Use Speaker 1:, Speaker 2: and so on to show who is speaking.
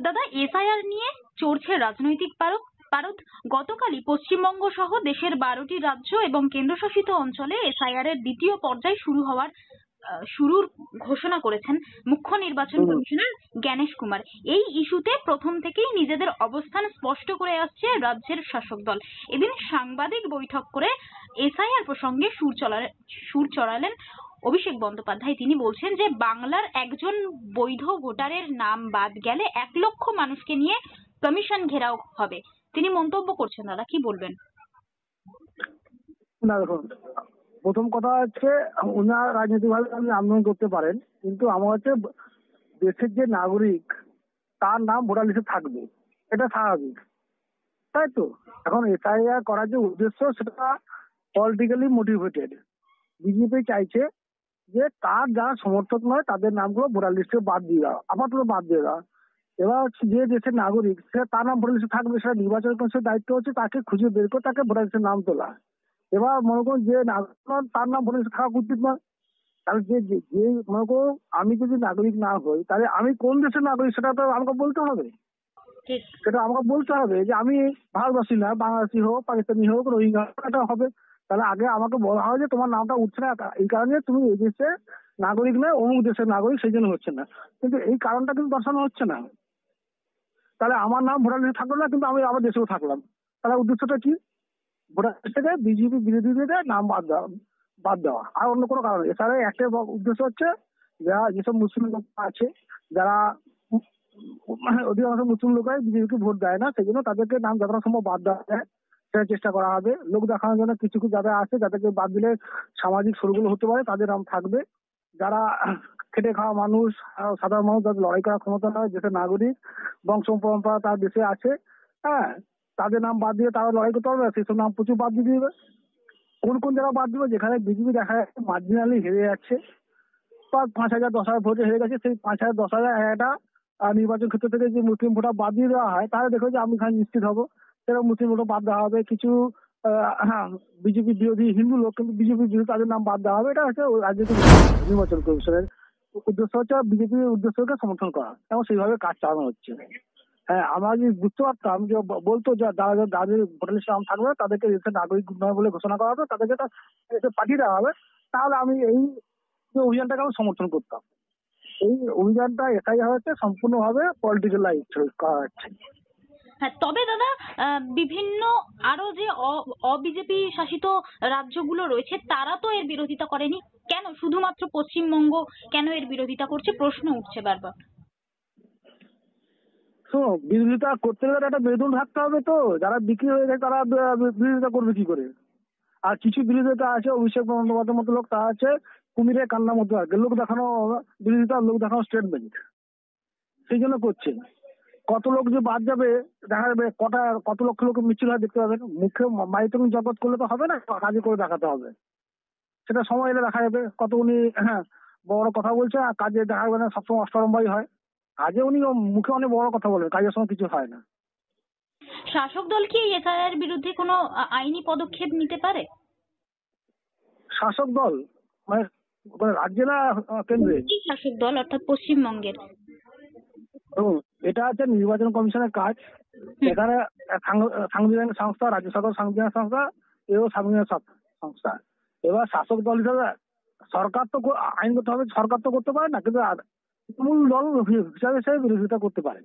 Speaker 1: দাদা, এসআইআর নিয়ে চড়ছে রাজনৈতিক পারদ। গতকালই পশ্চিমবঙ্গ সহ দেশের 12টি রাজ্য এবং কেন্দ্রশাসিত অঞ্চলে এসআইআর এর দ্বিতীয় পর্যায় শুরুর ঘোষণা করেছেন মুখ্য নির্বাচন কমিশনার জ্ঞানেশ কুমার। এই ইস্যুতে প্রথম থেকেই নিজেদের অবস্থান স্পষ্ট করে আসছে রাজ্যের শাসক দল। এদিন সাংবাদিক বৈঠক করে এসআইআর প্রসঙ্গে সুর চড়ালেন অভিষেক বন্দ্যোপাধ্যায়। তিনি বলছেন যে বাংলার একজন বৈধ ভোটারের নাম বাদ গেলে 1 লক্ষ মানুষকে নিয়ে কমিশন ঘেরাও হবে। তিনি মন্তব্য করছেন। দাদা, কি বলবেন?
Speaker 2: না, দেখুন, প্রথম কথা হচ্ছে ওনার রাজনৈতিকভাবে আপনি আন্দোলন করতে পারেন, কিন্তু আমার হচ্ছে দেশের যে নাগরিক তার নাম ভোটার লিস্টে থাকবে, এটা স্বাভাবিক, তাই তো? এখন এসআইআর করার যে উদ্দেশ্য সেটা পলিটিক্যালি মোটিভেটেড। বিজেপি চাইছে যে তার যারা সমর্থক নয় তাদের নামগুলো ভোটার লিস্টে বাদ দিয়ে দেওয়া, আপাতত বাদ দিয়ে দেওয়া। এবার হচ্ছে যে দেশের নাগরিক সেটা তার নাম ভোটার লিস্টে থাকবে, সেটা নির্বাচন কমিশনের দায়িত্ব হচ্ছে তাকে খুঁজে বের করে তাকে ভোটার লিস্টের নাম তোলা। এবার মনে করুন যে নাগরিক তার নাম ভোটার লিস্টে থাকা উচিত নয়, তাহলে যে মনে করুন আমি যদি নাগরিক না হই তাহলে আমি কোন দেশের নাগরিক সেটা তো আমাকে বলতে হবে। সেটা আমাকে বলতে হবে যে আমি ভারতবাসী না, বাংলাদেশি হোক, পাকিস্তানি হোক, রোহিঙ্গা হোক, এটা হবে। তাহলে আগে আমাকে বলা হয় যে তোমার নামটা উঠছে না এই কারণে তুমি এই দেশের নাগরিক নয়, অমুক দেশের নাগরিক, সেই জন্য হচ্ছে না। কিন্তু এই কারণটা কিন্তু দর্শানো হচ্ছে না। তাহলে আমার নাম ভোটার লিস্টে থাকলো না, কিন্তু আমি আবার দেশেও থাকলাম। তাহলে উদ্দেশ্যটা কি? ভোটার লিস্ট থেকে বিজেপি বিরোধীদের নাম বাদ দেওয়া, আর অন্য কোনো কারণ। এছাড়া একটা উদ্দেশ্য হচ্ছে যেসব মুসলিম লোক আছে যারা অধিকাংশ মুসলিম লোকাই বিজেপিকে ভোট দেয় না, সেই জন্য তাদেরকে নাম যতটা সম্ভব বাদ দেওয়া যায় সেটা চেষ্টা করা হবে। লোক দেখানোর জন্য কিছু কিছু যারা আছে যাদেরকে বাদ দিলে সামাজিক সরগোল হতে পারে তাদের নাম থাকবে। যারা খেটে খাওয়া মানুষ, সাধারণ মানুষ, যাদের লড়াই করার ক্ষমতা নয়, দেশের নাগরিক, বংশ পরম্পরা তার দেশে আছে, হ্যাঁ, তাদের নাম বাদ দিয়ে তারা লড়াই করতে পারবে, সেই সব নাম প্রচুর বাদ দিয়ে দিবে। কোন কোন জায়গা বাদ দিবে? যেখানে বিজেপি দেখা যাচ্ছে মার্জিনালি হেরে যাচ্ছে, 5,000 10,000 ভোটে হেরে গেছে, সেই 5,000 10,000 একটা নির্বাচন ক্ষেত্র থেকে যে মুসলিম ভোটার বাদ দিয়ে দেওয়া হয়, তাহলে দেখো যে আমি খান নিশ্চিত হবো সেরকম মুসলিম ভোটার বাদ দেওয়া হবে। কিছু বিজেপি বিরোধী হিন্দু লোক কিন্তু বিজেপি বিরোধী তাদের নাম বাদ দেওয়া হবে। এটা হচ্ছে রাজনৈতিক নির্বাচন কমিশনের উদ্দেশ্য, হচ্ছে বিজেপির উদ্দেশ্যকে সমর্থন করা, এবং সেইভাবে কাজ চালানো হচ্ছে। হ্যাঁ, আমরা যদি বুঝতে পারতাম যে বলতো যে যাদের ভোটার লিস্টে নাম থাকবে তাদেরকে দেশের নাগরিক নয় বলে ঘোষণা করা হবে, তাদেরকে পাঠিয়ে দেওয়া হবে, তাহলে আমি এই যে অভিযানটাকে আমি সমর্থন করতাম। এই অভিযানটা এটাই হচ্ছে সম্পূর্ণভাবে পলিটিক্যালাইজ করা হচ্ছে।
Speaker 1: হ্যাঁ, তবে দাদা, বিভিন্ন আরো যে অবিজেপি শাসিত রাজ্যগুলো রয়েছে তারা তো এর বিরোধিতা করেনি। কেন শুধুমাত্র পশ্চিমবঙ্গ কেন এর বিরোধিতা করছে, প্রশ্ন উঠছে বারবার।
Speaker 2: শোনো, বিরোধিতা করতে গেলে একটা বেতন থাকতে হবে, তো যারা বিক্রি হয়ে যায় তারা বিরোধিতা করবে কি করে? আর কিছু বিরোধিতা আছে, অভিষেক বন্দ্যোপাধ্যায়ের মতো লোক, তা আছে কুমিরের কান্নার মধ্যে আছে, লোক দেখানো বিরোধিতা, লোক দেখানো স্টেটমেন্ট, সেই জন্য করছে। কত লোক যে বাদ যাবে দেখা যাবে, কত লক্ষ লোক মিছিল হয় দেখতে পাবেন। মুখে মাইথন জগৎ করলে তো হবে না, কাজে করে দেখাতে হবে। সেটা সময় এলে দেখা যাবে কত উনি বড় কথা বলছে, আর কাজে দেখা যাবে না, সবসময় অষ্টরম্বাই হয়। কাজে উনি মুখে অনেক বড় কথা বলেন, কাজের সময় কিছু হয় না।
Speaker 1: শাসক দল কি এসআইআর বিরুদ্ধে কোনো আইনি পদক্ষেপ নিতে পারে?
Speaker 2: শাসক দল মানে রাজ্যে না কেন্দ্রে?
Speaker 1: শাসক দল অর্থাৎ পশ্চিমবঙ্গের।
Speaker 2: এটা হচ্ছে নির্বাচন কমিশনের কাজ। এখানে সাংবিধানিক সংস্থা, রাজ্য সরকার সাংবিধানিক সংস্থা, এও সাংবিধানিক সংস্থা। এবার শাসক দল হিসাবে সরকার তো আইন করতে হবে, সরকার তো করতে পারে না, কিন্তু মূল দল হিসাবে সে বিরোধিতা করতে পারে।